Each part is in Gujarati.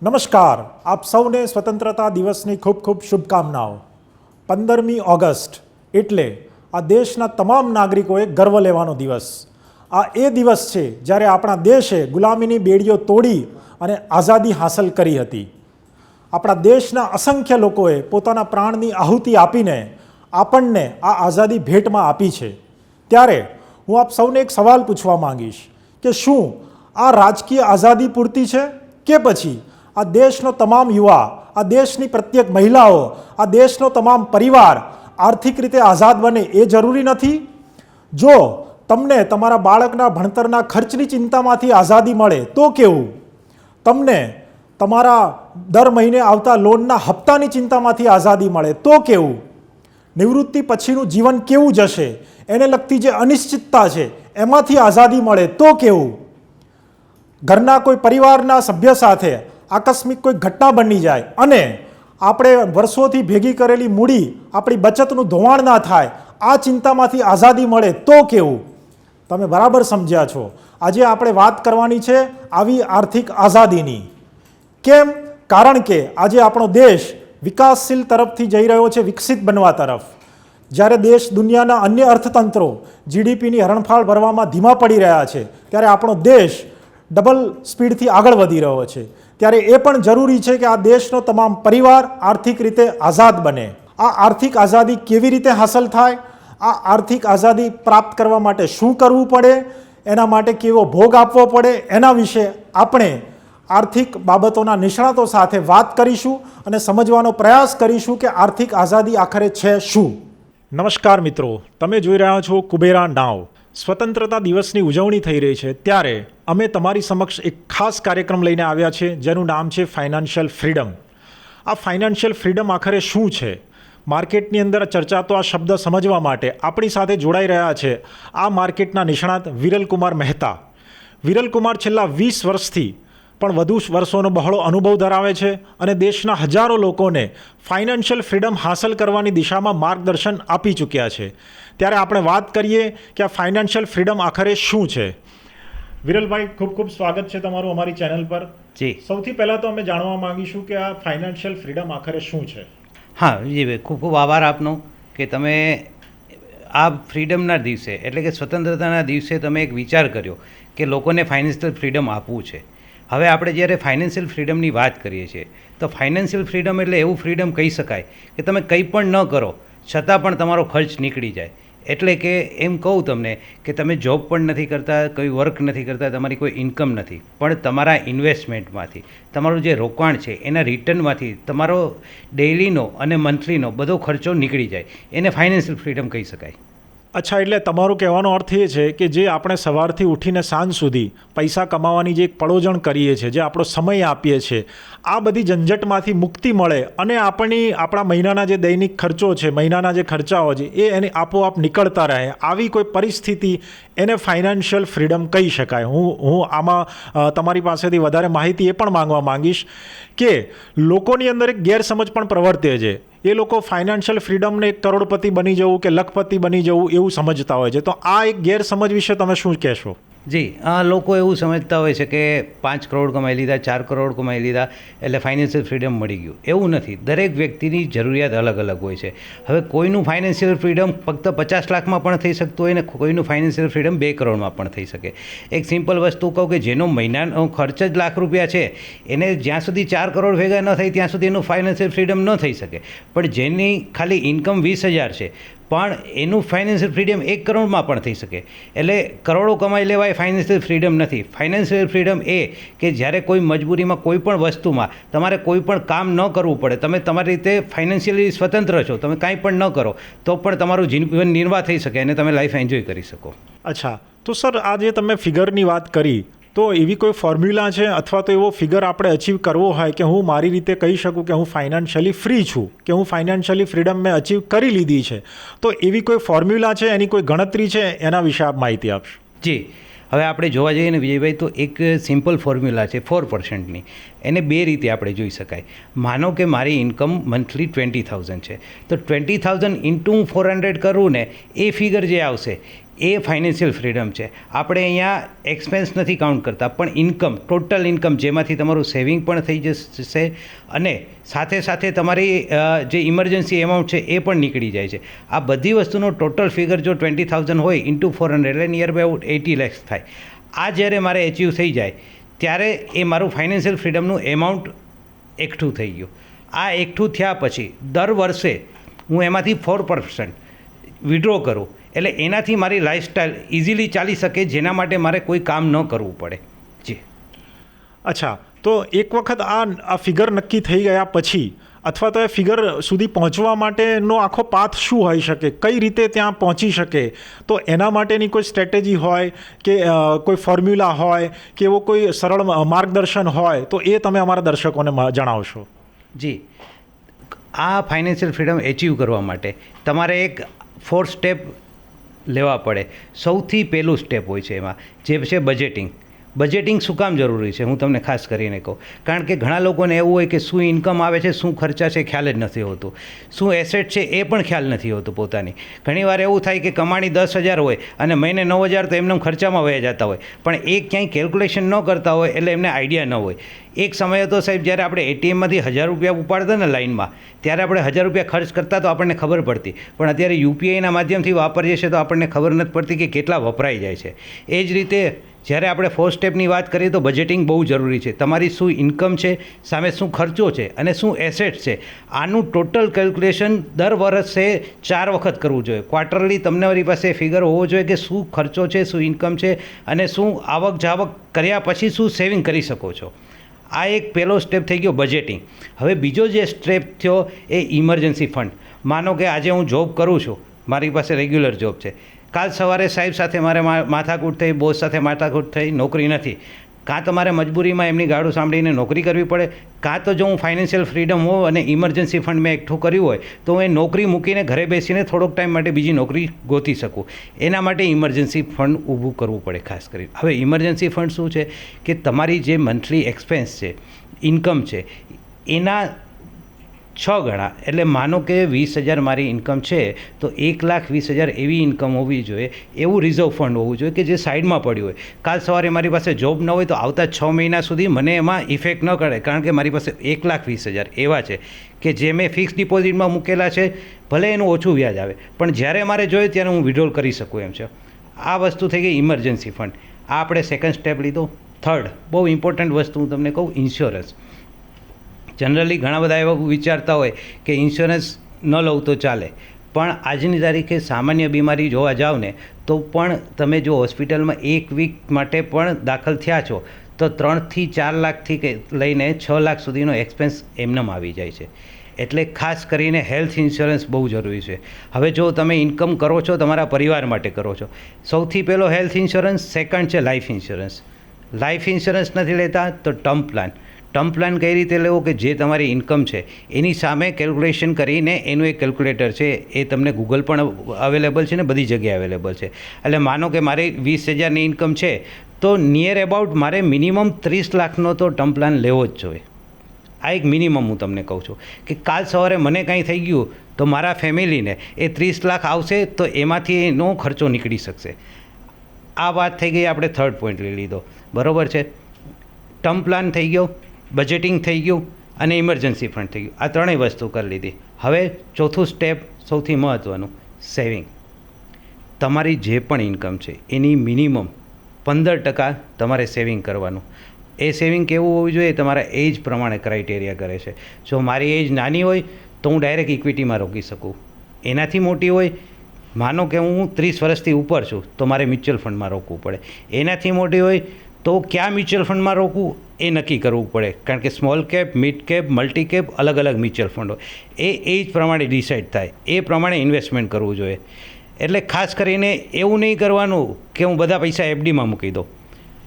નમસ્કાર, આપ સૌને સ્વતંત્રતા દિવસની ખૂબ ખૂબ શુભકામનાઓ. 15મી ઓગસ્ટ એટલે આ દેશના તમામ નાગરિકોએ ગર્વ લેવાનો દિવસ. આ એ દિવસ છે જ્યારે આપણા દેશે ગુલામીની બેડીઓ તોડી અને આઝાદી હાંસલ કરી હતી. આપણા દેશના અસંખ્ય લોકોએ પોતાના પ્રાણની આહુતિ આપીને આપણને આ આઝાદી ભેટમાં આપી છે. ત્યારે હું આપ સૌને એક સવાલ પૂછવા માંગીશ કે શું આ રાજકીય આઝાદી પૂરતી છે કે પછી આ દેશનો તમામ યુવા, આ દેશની પ્રત્યેક મહિલાઓ, આ દેશનો તમામ પરિવાર આર્થિક રીતે આઝાદ બને એ જરૂરી નથી? જો તમને તમારા બાળકના ભણતરના ખર્ચની ચિંતામાંથી આઝાદી મળે તો કેવું? તમને તમારા દર મહિને આવતા લોનના હપ્તાની ચિંતામાંથી આઝાદી મળે તો કેવું? નિવૃત્તિ પછીનું જીવન કેવું જશે એને લગતી જે અનિશ્ચિતતા છે એમાંથી આઝાદી મળે તો કેવું? ઘરના કોઈ પરિવારના સભ્ય સાથે આકસ્મિક કોઈ ઘટના બની જાય અને આપણે વર્ષોથી ભેગી કરેલી મૂડી, આપણી બચતનું ધોવાણ ના થાય, આ ચિંતામાંથી આઝાદી મળે તો કેવું? તમે બરાબર સમજ્યા છો. આજે આપણે વાત કરવાની છે આવી આર્થિક આઝાદીની. કેમ? કારણ કે આજે આપણો દેશ વિકાસશીલ તરફથી જઈ રહ્યો છે, વિકસિત બનવા તરફ. જ્યારે દેશ દુનિયાના અન્ય અર્થતંત્રો જીડીપીની હરણફાળ ભરવામાં ધીમા પડી રહ્યા છે, ત્યારે આપણો દેશ ડબલ સ્પીડથી આગળ વધી રહ્યો છે. ત્યારે એ પણ જરૂરી છે કે આ દેશનો તમામ પરિવાર આર્થિક રીતે આઝાદ બને. આ આર્થિક આઝાદી કેવી રીતે હાંસલ થાય? આ આર્થિક આઝાદી પ્રાપ્ત કરવા માટે શું કરવું પડે? એના માટે કેવો ભોગ આપવો પડે? એના વિશે આપણે આર્થિક બાબતોના નિષ્ણાતો સાથે વાત કરીશું અને સમજવાનો પ્રયાસ કરીશું કે આર્થિક આઝાદી આખરે છે શું. નમસ્કાર મિત્રો, તમે જોઈ રહ્યા છો કુબેરા નાવ. સ્વતંત્રતા દિવસની ઉજવણી થઈ રહી છે ત્યારે અમે તમારી સમક્ષ એક ખાસ કાર્યક્રમ લઈને આવ્યા છે જેનું નામ છે ફાઇનાન્શિયલ ફ્રીડમ. આ ફાઇનાન્શિયલ ફ્રીડમ આખરે શું છે? માર્કેટની અંદર ચર્ચાતો આ શબ્દ સમજવા માટે આપણી સાથે જોડાઈ રહ્યા છે આ માર્કેટના નિષ્ણાત વિરલકુમાર મહેતા. વિરલકુમાર છેલ્લા 20 વર્ષથી પણ વધુ વર્ષોનો બહોળો અનુભવ ધરાવે છે અને દેશના હજારો લોકોને ફાઇનાન્શિયલ ફ્રીડમ હાંસલ કરવાની દિશામાં માર્ગદર્શન આપી ચૂક્યા છે. ત્યારે આપણે વાત કરીએ કે આ ફાઇનાન્શિયલ ફ્રીડમ આખરે શું છે. વિરલભાઈ, ખૂબ ખૂબ સ્વાગત છે તમારું અમારી ચેનલ પર. જી, સૌથી પહેલાં તો અમે જાણવા માંગીશું કે આ ફાઇનાન્શિયલ ફ્રીડમ આખરે શું છે. હા જી ભાઈ, ખૂબ ખૂબ આભાર આપનો કે તમે આ ફ્રીડમના દિવસે એટલે કે સ્વતંત્રતાના દિવસે તમે એક વિચાર કર્યો કે લોકોને ફાઇનાન્શિયલ ફ્રીડમ આપવું છે. હવે આપણે જ્યારે ફાઇનાન્શિયલ ફ્રીડમની વાત કરીએ છીએ તો ફાઇનાન્શિયલ ફ્રીડમ એટલે એવું ફ્રીડમ કહી શકાય કે તમે કંઈ પણ ન કરો છતાં પણ તમારો ખર્ચ નીકળી જાય. એટલે કે એમ કહું તમને કે તમે જોબ પણ નથી કરતા, કોઈ વર્ક નથી કરતા, તમારી કોઈ ઇન્કમ નથી, પણ તમારા ઇન્વેસ્ટમેન્ટમાંથી તમારું જે રોકાણ છે એના રિટર્નમાંથી તમારો ડેઇલીનો અને મંથલીનો બધો ખર્ચો નીકળી જાય, એને ફાઇનાન્શિયલ ફ્રીડમ કહી શકાય. અચ્છા, એટલે તમારો કહેવાનો અર્થ એ છે કે જે આપણે સવારથી ઉઠીને સાંજ સુધી પૈસા કમાવાની જે એક પળોજણ કરીએ છીએ, જે આપણો સમય આપીએ છીએ, આ બધી ઝંઝટમાંથી મુક્તિ મળે અને આપણા મહિનાના જે દૈનિક ખર્ચો છે, મહિનાના જે ખર્ચાઓ છે એ એને આપોઆપ નીકળતા રહે, આવી કોઈ પરિસ્થિતિ એને ફાઇનાન્શિયલ ફ્રીડમ કહી શકાય. હું આમાં તમારી પાસેથી વધારે માહિતી એ પણ માંગવા માંગીશ કે લોકોની અંદર એક ગેરસમજ પણ પ્રવર્તે છે. એ લોકો ફાઇનાન્શિયલ ફ્રીડમને એક કરોડપતિ બની જવું કે લખપતિ બની જવું એવું સમજતા હોય છે. તો આ એક ગેરસમજ વિશે તમે શું કહેશો? જી, આ લોકો એવું સમજતા હોય છે કે 5 કરોડ કમાઈ લીધા, 4 કરોડ કમાઈ લીધા એટલે ફાઇનાન્શિયલ ફ્રીડમ મળી ગયું. એવું નથી. દરેક વ્યક્તિની જરૂરિયાત અલગ અલગ હોય છે. હવે કોઈનું ફાઇનાન્શિયલ ફ્રીડમ ફક્ત 50 લાખમાં પણ થઈ શકતું હોય ને કોઈનું ફાઇનાન્શિયલ ફ્રીડમ 2 કરોડમાં પણ થઈ શકે. એક સિમ્પલ વસ્તુ કહું કે જેનો મહિનાનો ખર્ચ જ લાખ રૂપિયા છે એને જ્યાં સુધી 4 કરોડ ભેગા ન થાય ત્યાં સુધી એનું ફાઇનાન્શિયલ ફ્રીડમ ન થઈ શકે. પણ જેની ખાલી ઇન્કમ 20,000 છે પણ એનું ફાઇનાન્શિયલ ફ્રીડમ 1 કરોડમાં પણ થઈ શકે. એટલે કરોડો કમાઈ લેવાય ફાઇનાન્શિયલ ફ્રીડમ નથી. ફાઇનાન્શિયલ ફ્રીડમ એ કે જ્યારે કોઈ મજબૂરીમાં કોઈ પણ વસ્તુમાં તમારે કોઈ પણ કામ ન કરવું પડે, તમે તમારી રીતે ફાઇનાન્શિયલી સ્વતંત્ર છો, તમે કાંઈ પણ ન કરો તો પણ તમારું જીવન નિર્વાહ થઈ શકે અને તમે લાઈફ એન્જોય કરી શકો. અચ્છા, તો સર આ જે તમે ફિગરની વાત કરી તો એવી કોઈ ફોર્મ્યુલા છે અથવા તો એવો ફિગર આપણે અચીવ કરવો હોય કે હું મારી રીતે કહી શકું કે હું ફાઇનાન્શિયલી ફ્રી છું, કે હું ફાઇનાન્શિયલી ફ્રીડમ મેં અચીવ કરી લીધી છે, તો એવી કોઈ ફોર્મ્યુલા છે, એની કોઈ ગણતરી છે, એના વિશે આપ માહિતી આપશો? જી, હવે આપણે જોવા જઈએ ને વિજયભાઈ તો એક સિમ્પલ ફોર્મ્યુલા છે 4%ની. એને 2 રીતે આપણે જોઈ શકાય. માનો કે મારી ઇન્કમ મંથલી 20,000 છે તો 20,000 ઇન્ટુ 400 કરું ને એ ફિગર જે આવશે એ ફાઇનાન્શિયલ ફ્રીડમ છે. આપણે અહીંયા એક્સપેન્સ નથી કાઉન્ટ કરતા, પણ ઇન્કમ, ટોટલ ઇન્કમ, જેમાંથી તમારું સેવિંગ પણ થઈ જશે અને સાથે સાથે તમારી જે ઇમરજન્સી એમાઉન્ટ છે એ પણ નીકળી જાય છે. આ બધી વસ્તુનો ટોટલ ફિગર જો 20,000 હોય ઇન્ટુ 400 એટલે નિયર બાય અબાઉટ 80 lakhs થાય. આ જ્યારે મારે એચીવ થઈ જાય ત્યારે એ મારું ફાઇનાન્શિયલ ફ્રીડમનું એમાઉન્ટ એકઠું થઈ ગયું. આ એકઠું થયા પછી દર વર્ષે હું એમાંથી 4% વિડ્રો કરું એટલે એનાથી મારી લાઈફસ્ટાઈલ ઇઝીલી ચાલી શકે, જેના માટે મારે કોઈ કામ ન કરવું પડે. જી. અચ્છા, તો એક વખત આ ફિગર નક્કી થઈ ગયા પછી અથવા તો એ ફિગર સુધી પહોંચવા માટેનો આખો પાથ શું હોઈ શકે, કઈ રીતે ત્યાં પહોંચી શકે, તો એના માટેની કોઈ સ્ટ્રેટેજી હોય કે કોઈ ફોર્મ્યુલા હોય કે એવો કોઈ સરળ માર્ગદર્શન હોય તો એ તમે અમારા દર્શકોને જણાવશો. જી. આ ફાઇનાન્શિયલ ફ્રીડમ એચીવ કરવા માટે તમારે એક 4 સ્ટેપ લેવા પડે. સૌથી પહેલું સ્ટેપ હોય છે એમાં, જે છે બજેટિંગ. બજેટિંગ શું કામ જરૂરી છે હું તમને ખાસ કરીને કહું, કારણ કે ઘણા લોકોને એવું હોય કે શું ઇન્કમ આવે છે, શું ખર્ચા છે, ખ્યાલ જ નથી હોતું. શું એસેટ છે એ પણ ખ્યાલ નથી હોતું પોતાની. ઘણીવાર એવું થાય કે કમાણી 10,000 હોય અને મહિને 9,000 તો એમને ખર્ચામાં વહી જતા હોય, પણ એ ક્યાંય કેલ્ક્યુલેશન ન કરતા હોય એટલે એમને આઈડિયા ન હોય. એક સમયે તો સાહેબ જ્યારે આપણે એટીએમમાંથી 1,000 રૂપિયા ઉપાડતા ને લાઇનમાં, ત્યારે આપણે 1,000 રૂપિયા ખર્ચ કરતા તો આપણને ખબર પડતી, પણ અત્યારે યુપીઆઈના માધ્યમથી વાપરીએ છીએ તો આપણને ખબર નથી પડતી કે કેટલા વપરાઈ જાય છે. એ જ રીતે જ્યારે આપણે 4 સ્ટેપની વાત કરીએ તો બજેટિંગ બહુ જરૂરી છે. તમારી શું ઇન્કમ છે, સામે શું ખર્ચો છે અને શું એસેટ છે, આનું ટોટલ કેલ્ક્યુલેશન દર વર્ષે 4 વખત કરવું જોઈએ. ક્વાર્ટરલી તમને મારી પાસે ફિગર હોવો જોઈએ કે શું ખર્ચો છે, શું ઇન્કમ છે અને શું આવક જાવક કર્યા પછી શું સેવિંગ કરી શકો છો. આ એક પહેલો સ્ટેપ થઈ ગયો બજેટિંગ. હવે બીજો જે સ્ટેપ થયો એ ઇમરજન્સી ફંડ. માનો કે આજે હું જોબ કરું છું, મારી પાસે રેગ્યુલર જોબ છે, કાલ સવારે સાહેબ સાથે મારે માથાકૂટ થઈ, બોસ સાથે માથાકૂટ થઈ, નોકરી નથી, કાં તો મારે મજબૂરીમાં એમની ગાળું સાંભળીને નોકરી કરવી પડે, કાં તો જો હું ફાઇનાન્શિયલ ફ્રીડમ હોઉં અને ઇમરજન્સી ફંડ મેં એકઠું કર્યું હોય તો હું એ નોકરી મૂકીને ઘરે બેસીને થોડોક ટાઈમ માટે બીજી નોકરી ગોતી શકું. એના માટે ઇમરજન્સી ફંડ ઊભું કરવું પડે ખાસ કરીને. હવે ઇમરજન્સી ફંડ શું છે કે તમારી જે મંથલી એક્સપેન્સ છે, ઇન્કમ છે, એના 6 ગણા. એટલે માનો કે 20,000 મારી ઇન્કમ છે તો 1,20,000 એવી ઇન્કમ હોવી જોઈએ, એવું રિઝર્વ ફંડ હોવું જોઈએ કે જે સાઈડમાં પડ્યું હોય. કાલ સવારે મારી પાસે જોબ ન હોય તો આવતા 6 મહિના સુધી મને એમાં ઇફેક્ટ ન કરે, કારણ કે મારી પાસે 1,20,000 એવા છે કે જે મેં ફિક્સ ડિપોઝિટમાં મૂકેલા છે. ભલે એનું ઓછું વ્યાજ આવે પણ જ્યારે મારે જોઈએ ત્યારે હું વિડ્રોલ કરી શકું એમ છે. આ વસ્તુ થઈ ગઈ ઇમરજન્સી ફંડ. આ આપણે સેકન્ડ સ્ટેપ લીધો. થર્ડ બહુ ઇમ્પોર્ટન્ટ વસ્તુ હું તમને કહું, ઇન્સ્યોરન્સ. જનરલી ઘણા બધા એવા વિચારતા હોય કે ઇન્સ્યોરન્સ ન લઉં તો ચાલે, પણ આજની તારીખે સામાન્ય બીમારી જોવા જાઓ ને તો પણ તમે જો હોસ્પિટલમાં 1 વીક માટે પણ દાખલ થયા છો તો 3થી 4 લાખથી લઈને 6 લાખ સુધીનો એક્સપેન્સ એમનેમ આવી જાય છે. એટલે ખાસ કરીને હેલ્થ ઇન્સ્યોરન્સ બહુ જરૂરી છે. હવે જો તમે ઇન્કમ કરો છો, તમારા પરિવાર માટે કરો છો, સૌથી પહેલો હેલ્થ ઇન્સ્યોરન્સ, સેકન્ડ છે લાઈફ ઇન્સ્યોરન્સ. લાઈફ ઇન્સ્યોરન્સ નથી લેતા તો ટર્મ પ્લાન. ટર્મ પ્લાન કઈ રીતે લેવો કે જે તમારી ઇન્કમ છે એની સામે કેલ્ક્યુલેશન કરીને એનું એક કેલ્ક્યુલેટર છે, એ તમને ગૂગલ પણ અવેલેબલ છે ને બધી જગ્યાએ અવેલેબલ છે. એટલે માનો કે મારી 20,000ની ઇન્કમ છે તો નિયર એબાઉટ મારે મિનિમમ 30 લાખનો તો ટર્મ પ્લાન લેવો જ જોઈએ. આ એક મિનિમમ હું તમને કહું છું કે કાલ સવારે મને કાંઈ થઈ ગયું તો મારા ફેમિલીને એ 30 લાખ આવશે તો એમાંથી એનો ખર્ચો નીકળી શકશે. આ વાત થઈ ગઈ, આપણે થર્ડ પોઈન્ટ લઈ લીધો, બરાબર છે. ટર્મ પ્લાન થઈ ગયો, બજેટિંગ થઈ ગયું અને ઇમરજન્સી ફંડ થઈ ગયું. આ ત્રણેય વસ્તુ કરી લીધી. હવે ચોથું સ્ટેપ સૌથી મહત્ત્વનું, સેવિંગ. તમારી જે પણ ઇન્કમ છે એની મિનિમમ 15% તમારે સેવિંગ કરવાનું. એ સેવિંગ કેવું હોવું જોઈએ, તમારા એજ પ્રમાણે ક્રાઇટેરિયા કરે છે. જો મારી એજ નાની હોય તો હું ડાયરેક્ટ ઇક્વિટીમાં રોકી શકું. એનાથી મોટી હોય, માનો કે હું 30 વર્ષથી ઉપર છું તો મારે મ્યુચ્યુઅલ ફંડમાં રોકવું પડે. એનાથી મોટી હોય તો ક્યાં મ્યુચ્યુઅલ ફંડમાં રોકવું એ નક્કી કરવું પડે, કારણ કે small cap, mid cap, multi cap અલગ અલગ મ્યુચ્યુઅલ ફંડ હોય. એ જ પ્રમાણે ડિસાઇડ થાય, એ પ્રમાણે ઇન્વેસ્ટમેન્ટ કરવું જોઈએ. એટલે ખાસ કરીને એવું નહીં કરવાનું કે હું બધા પૈસા એફડીમાં મૂકી દઉં.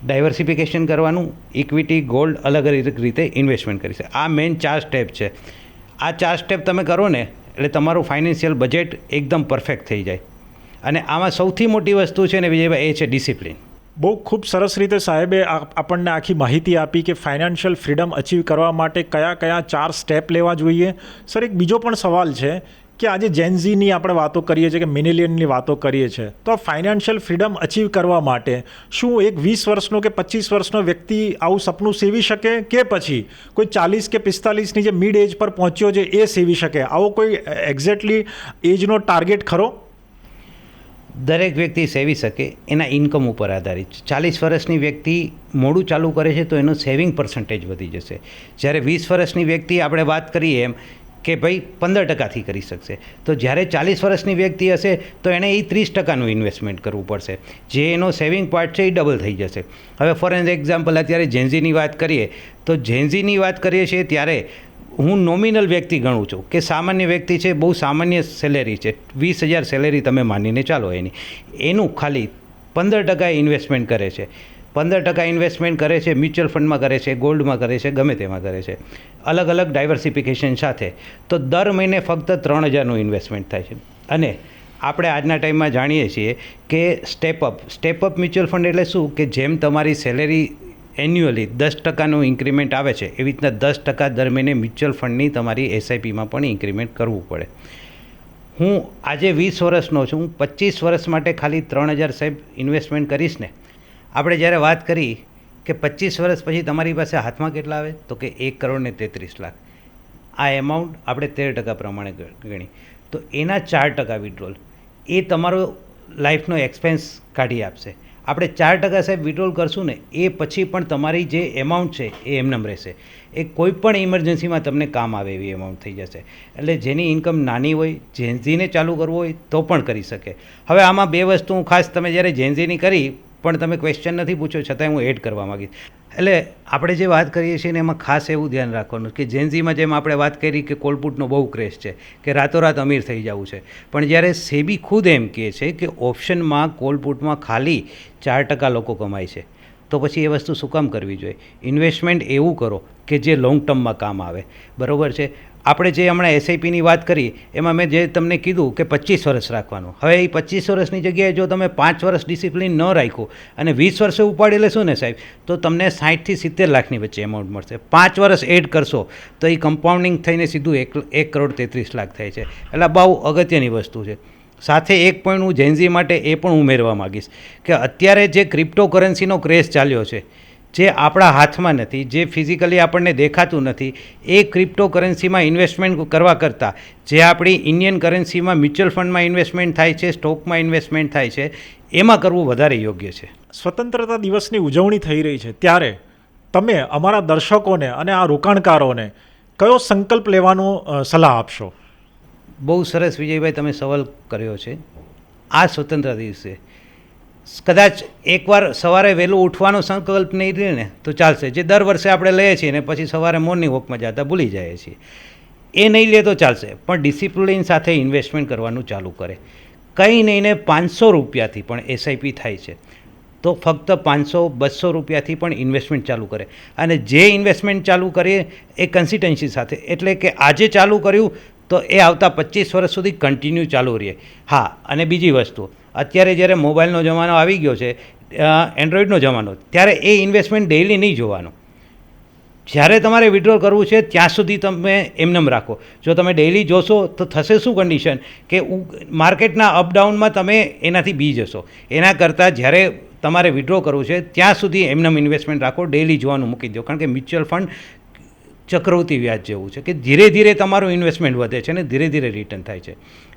ડાયવર્સિફિકેશન કરવાનું, ઇક્વિટી, ગોલ્ડ અલગ અલગ રીતે ઇન્વેસ્ટમેન્ટ કરી શકે. આ મેઇન 4 સ્ટેપ છે. આ 4 સ્ટેપ તમે કરો ને એટલે તમારું ફાઇનાન્શિયલ બજેટ એકદમ પરફેક્ટ થઈ જાય. અને આમાં સૌથી મોટી વસ્તુ છે ને વિજયભાઈ, એ છે ડિસિપ્લિન. બહુ ખૂબ સરસ રીતે સાહેબે આપણને આખી માહિતી આપી કે ફાઇનાન્શિયલ ફ્રીડમ અચીવ કરવા માટે કયા કયા 4 સ્ટેપ લેવા જોઈએ. સર, એક બીજો પણ સવાલ છે કે આજે જેનઝીની આપણે વાતો કરીએ છીએ કે મિલેનિયલની વાતો કરીએ છીએ, તો આ ફાઇનાન્શિયલ ફ્રીડમ અચીવ કરવા માટે શું એક 20 વર્ષનો કે 25 વર્ષનો વ્યક્તિ આવું સપનું સેવી શકે, કે પછી કોઈ 40 કે 45ની જે મિડ એજ પર પહોંચ્યો છે એ સેવી શકે? આવો કોઈ એક્ઝેક્ટલી એજનો ટાર્ગેટ ખરો? દરેક વ્યક્તિ સેવી શકે, એના ઇન્કમ ઉપર આધારિત. 40 વર્ષની વ્યક્તિ મોડું ચાલુ કરે છે તો એનો સેવિંગ પર્સન્ટેજ વધી જશે. જ્યારે 20 વર્ષની વ્યક્તિ આપણે વાત કરીએ એમ કે ભાઈ 15%થી કરી શકશે, તો જ્યારે 40 વર્ષની વ્યક્તિ હશે તો એણે એ 30%નું ઇન્વેસ્ટમેન્ટ કરવું પડશે, જે એનો સેવિંગ પાર્ટ છે એ ડબલ થઈ જશે. હવે ફોર એક્ઝામ્પલ અત્યારે જેનઝીની વાત કરીએ તો જેનઝીની વાત કરીએ છીએ ત્યારે હું નોમિનલ વ્યક્તિ ગણું છું કે સામાન્ય વ્યક્તિ છે, બહુ સામાન્ય સેલેરી છે, 20,000 સેલેરી તમે માનીને ચાલો એનું ખાલી 15% ઇન્વેસ્ટમેન્ટ કરે છે. 15% ઇન્વેસ્ટમેન્ટ કરે છે, મ્યુચ્યુઅલ ફંડમાં કરે છે, ગોલ્ડમાં કરે છે, ગમે તેમાં કરે છે, અલગ અલગ ડાયવર્સિફિકેશન સાથે, તો દર મહિને ફક્ત 3,000નું ઇન્વેસ્ટમેન્ટ થાય છે. અને આપણે આજના ટાઈમમાં જાણીએ છીએ કે સ્ટેપઅપ મ્યુચ્યુઅલ ફંડ એટલે શું, કે જેમ તમારી સેલેરી એન્યુઅલી 10%નું ઇન્ક્રીમેન્ટ આવે છે એવી રીતના 10% દર મહિને મ્યુચ્યુઅલ ફંડની તમારી એસઆઈપીમાં પણ ઇન્ક્રીમેન્ટ કરવું પડે. હું આજે 20 વર્ષનો છું, હું 25 વર્ષ માટે ખાલી 3,000 સાહેબ ઇન્વેસ્ટમેન્ટ કરીશ ને. આપણે જ્યારે વાત કરી કે 25 વર્ષ પછી તમારી પાસે હાથમાં કેટલા આવે, તો કે 1,33,00,000. આ એમાઉન્ટ આપણે 13% પ્રમાણે ગણી તો એના 4% વિડ્રોલ એ તમારો લાઈફનો એક્સપેન્સ કાઢી આપશે. આપણે 4% સાહેબ વિડ્રોલ કરશું ને એ પછી પણ તમારી જે એમાઉન્ટ છે એ એમનેમ રહેશે. એ કોઈ પણ ઇમરજન્સીમાં તમને કામ આવે એવી એમાઉન્ટ થઈ જશે. એટલે જેની ઇન્કમ નાની હોય, જેનઝીને ચાલુ કરવું હોય તો પણ કરી શકે. હવે આમાં બે વસ્તુ હું ખાસ, તમે જ્યારે જેનઝીની કરી પણ તમે ક્વેશ્ચન નથી પૂછ્યો છતાંય હું એડ કરવા માગીશ. એટલે આપણે જે વાત કરીએ છીએ ને એમાં ખાસ એવું ધ્યાન રાખવાનું કે જેનઝીમાં જેમ આપણે વાત કરી કે કોલપુટનો બહુ ક્રેઝ છે કે રાતોરાત અમીર થઈ જવું છે, પણ જ્યારે સેબી ખુદ એમ કહે છે કે ઓપ્શનમાં કોલપુટમાં ખાલી 4% લોકો કમાય છે, તો પછી એ વસ્તુ શું કામ કરવી જોઈએ? ઇન્વેસ્ટમેન્ટ એવું કરો કે જે લોંગ ટર્મમાં કામ આવે. બરાબર છે. આપણે જે હમણાં એસઆઈપીની વાત કરી એમાં મેં જે તમને કીધું કે 25 વર્ષ રાખવાનું. હવે એ 25 વર્ષની જગ્યાએ જો તમે 5 વર્ષ ડિસિપ્લિન ન રાખ્યું અને 20 વર્ષે ઉપાડી લેશો ને સાહેબ, તો તમને 60 થી 70 લાખની વચ્ચે એમાઉન્ટ મળશે. 5 વર્ષ એડ કરશો તો એ કમ્પાઉન્ડિંગ થઈને સીધું 1,33,00,000 થાય છે. એટલે બહુ અગત્યની વસ્તુ છે. સાથે એક પોઈન્ટ હું જેનઝી માટે એ પણ ઉમેરવા માગીશ કે અત્યારે જે ક્રિપ્ટો કરન્સીનો ક્રેઝ ચાલ્યો છે, જે આપણા હાથમાં નથી, જે ફિઝિકલી આપણને દેખાતું નથી, એ ક્રિપ્ટો કરન્સીમાં ઇન્વેસ્ટમેન્ટ કરવા કરતાં જે આપણી ઇન્ડિયન કરન્સીમાં મ્યુચ્યુઅલ ફંડમાં ઇન્વેસ્ટમેન્ટ થાય છે, સ્ટોકમાં ઇન્વેસ્ટમેન્ટ થાય છે, એમાં કરવું વધારે યોગ્ય છે. સ્વતંત્રતા દિવસની ઉજવણી થઈ રહી છે ત્યારે તમે અમારા દર્શકોને અને આ રોકાણકારોને કયો સંકલ્પ લેવાનો સલાહ આપશો? બહુ સરસ વિજયભાઈ તમે સવાલ કર્યો છે. આ સ્વતંત્રતા દિવસે કદાચ એકવાર સવારે વહેલું ઉઠવાનો સંકલ્પ નહીં રહે ને તો ચાલશે, જે દર વર્ષે આપણે લઈએ છીએ ને પછી સવારે મોર્નિંગ વોકમાં જતા ભૂલી જઈએ છીએ, એ નહીં લે તો ચાલશે, પણ ડિસિપ્લિન સાથે ઇન્વેસ્ટમેન્ટ કરવાનું ચાલુ કરે. કંઈ નહીં ને 500 રૂપિયાથી પણ એસઆઈપી થાય છે, તો ફક્ત 500-200 રૂપિયાથી પણ ઇન્વેસ્ટમેન્ટ ચાલુ કરે. અને જે ઇન્વેસ્ટમેન્ટ ચાલુ કરીએ એ કન્સિસ્ટન્સી સાથે, એટલે કે આજે ચાલુ કર્યું તો એ આવતા 25 વર્ષ સુધી કન્ટિન્યુ ચાલુ રહે. હા, અને બીજી વસ્તુ, અત્યારે જ્યારે મોબાઈલનો જમાનો આવી ગયો છે, એન્ડ્રોઈડનો જમાનો, ત્યારે એ ઇન્વેસ્ટમેન્ટ ડેઇલી નહીં જોવાનું. જ્યારે તમારે વિડ્રોલ કરવું છે ત્યાં સુધી તમે એમનેમ રાખો. જો તમે ડેઇલી જોશો તો થશે શું કન્ડિશન કે માર્કેટના અપડાઉનમાં તમે એનાથી બી જશો. એના કરતાં જ્યારે તમારે વિડ્રો કરવું છે ત્યાં સુધી એમનેમ ઇન્વેસ્ટમેન્ટ રાખો, ડેઇલી જોવાનું મૂકી દો. કારણ કે મ્યુચ્યુઅલ ફંડ ચક્રવૃત્તિ વ્યાજ જેવું છે કે ધીરે ધીરે તમારું ઇન્વેસ્ટમેન્ટ વધે છે અને ધીરે ધીરે રિટર્ન થાય છે.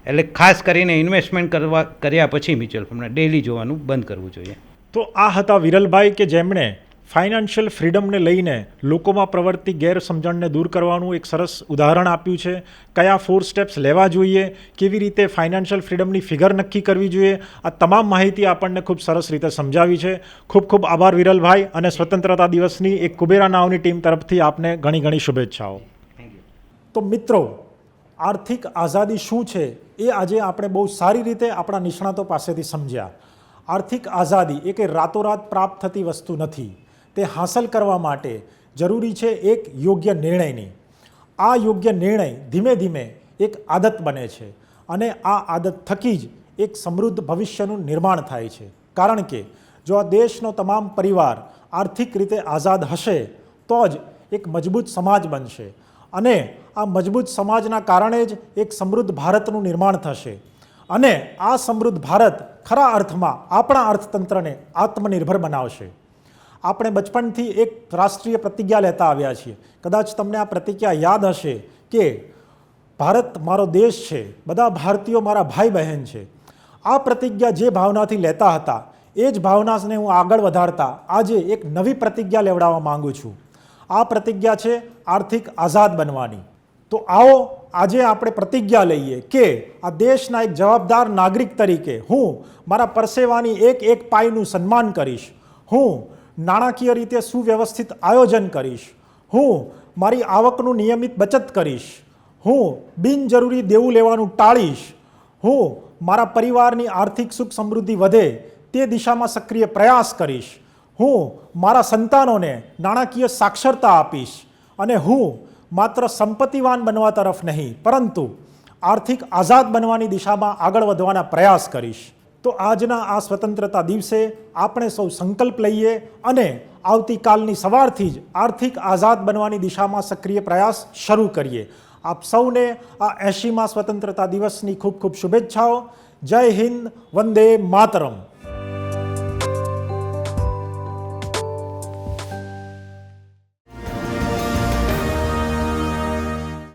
એટલે ખાસ કરીને ઇન્વેસ્ટમેન્ટ કર્યા પછી મ્યુચ્યુઅલ ફંડમાં ડેઇલી જોવાનું બંધ કરવું જોઈએ. તો આ હતા વિરલભાઈ કે જેમણે ફાઇનાન્શિયલ ફ્રીડમને લઈને લોકોમાં પ્રવર્તી ગેરસમજણને દૂર કરવાનું એક સરસ ઉદાહરણ આપ્યું છે. કયા 4 સ્ટેપ્સ લેવા જોઈએ, કેવી રીતે ફાઇનાન્શિયલ ફ્રીડમની ફિગર નક્કી કરવી જોઈએ, આ તમામ માહિતી આપણને ખૂબ સરસ રીતે સમજાવી છે. ખૂબ ખૂબ આભાર વિરલભાઈ, અને સ્વતંત્રતા દિવસની એક કુબેરા નાવની ટીમ તરફથી આપને ઘણી ઘણી શુભેચ્છાઓ. તો મિત્રો, આર્થિક આઝાદી શું છે એ આજે આપણે બહુ સારી રીતે આપણા નિષ્ણાતો પાસેથી સમજ્યા. આર્થિક આઝાદી એ કંઈ રાતોરાત પ્રાપ્ત થતી વસ્તુ નથી. તે હાંસલ કરવા માટે જરૂરી છે એક યોગ્ય નિર્ણયની. આ યોગ્ય નિર્ણય ધીમે ધીમે એક આદત બને છે અને આ આદત થકી જ એક સમૃદ્ધ ભવિષ્યનું નિર્માણ થાય છે. કારણ કે જો આ દેશનો તમામ પરિવાર આર્થિક રીતે આઝાદ હશે તો જ એક મજબૂત સમાજ બનશે. અને આ મજબૂત સમાજના કારણે જ એક સમૃદ્ધ ભારતનું નિર્માણ થશે અને આ સમૃદ્ધ ભારત ખરા અર્થમાં આપણા અર્થતંત્રને આત્મનિર્ભર બનાવશે. આપણે બચપણથી એક રાષ્ટ્રીય પ્રતિજ્ઞા લેતા આવ્યા છીએ. કદાચ તમને આ પ્રતિજ્ઞા યાદ હશે કે ભારત મારો દેશ છે, બધા ભારતીયો મારા ભાઈ બહેન છે. આ પ્રતિજ્ઞા જે ભાવનાથી લેતા હતા એ જ ભાવનાને હું આગળ વધારતા આજે એક નવી પ્રતિજ્ઞા લેવડાવવા માંગુ છું. આ પ્રતિજ્ઞા છે આર્થિક આઝાદ બનવાની. તો આવો આજે આપણે પ્રતિજ્ઞા લઈએ કે આ દેશના એક જવાબદાર નાગરિક તરીકે હું મારા પરસેવાની એક એક પાઈનું સન્માન કરીશ. હું નાણાકીય રીતે સુવ્યવસ્થિત આયોજન કરીશ. હું મારી આવકનું નિયમિત બચત કરીશ. હું બિનજરૂરી દેવું લેવાનું ટાળીશ. હું મારા પરિવારની આર્થિક સુખ સમૃદ્ધિ વધે તે દિશામાં સક્રિય પ્રયાસ કરીશ. હું મારા સંતાનોને નાણાકીય સાક્ષરતા આપીશ અને હું માત્ર સંપત્તિવાન બનવા તરફ નહીં પરંતુ આર્થિક આઝાદ બનવાની દિશામાં આગળ વધવાના પ્રયાસ કરીશ. તો આજના આ સ્વતંત્રતા દિવસે આપણે સૌ સંકલ્પ લઈએ અને આવતીકાલની સવારથી જ આર્થિક આઝાદ બનવાની દિશામાં સક્રિય પ્રયાસ શરૂ કરીએ. આપ સૌને આ 80મા સ્વતંત્રતા દિવસની ખૂબ ખૂબ શુભેચ્છાઓ. જય હિન્દ, વંદે માતરમ.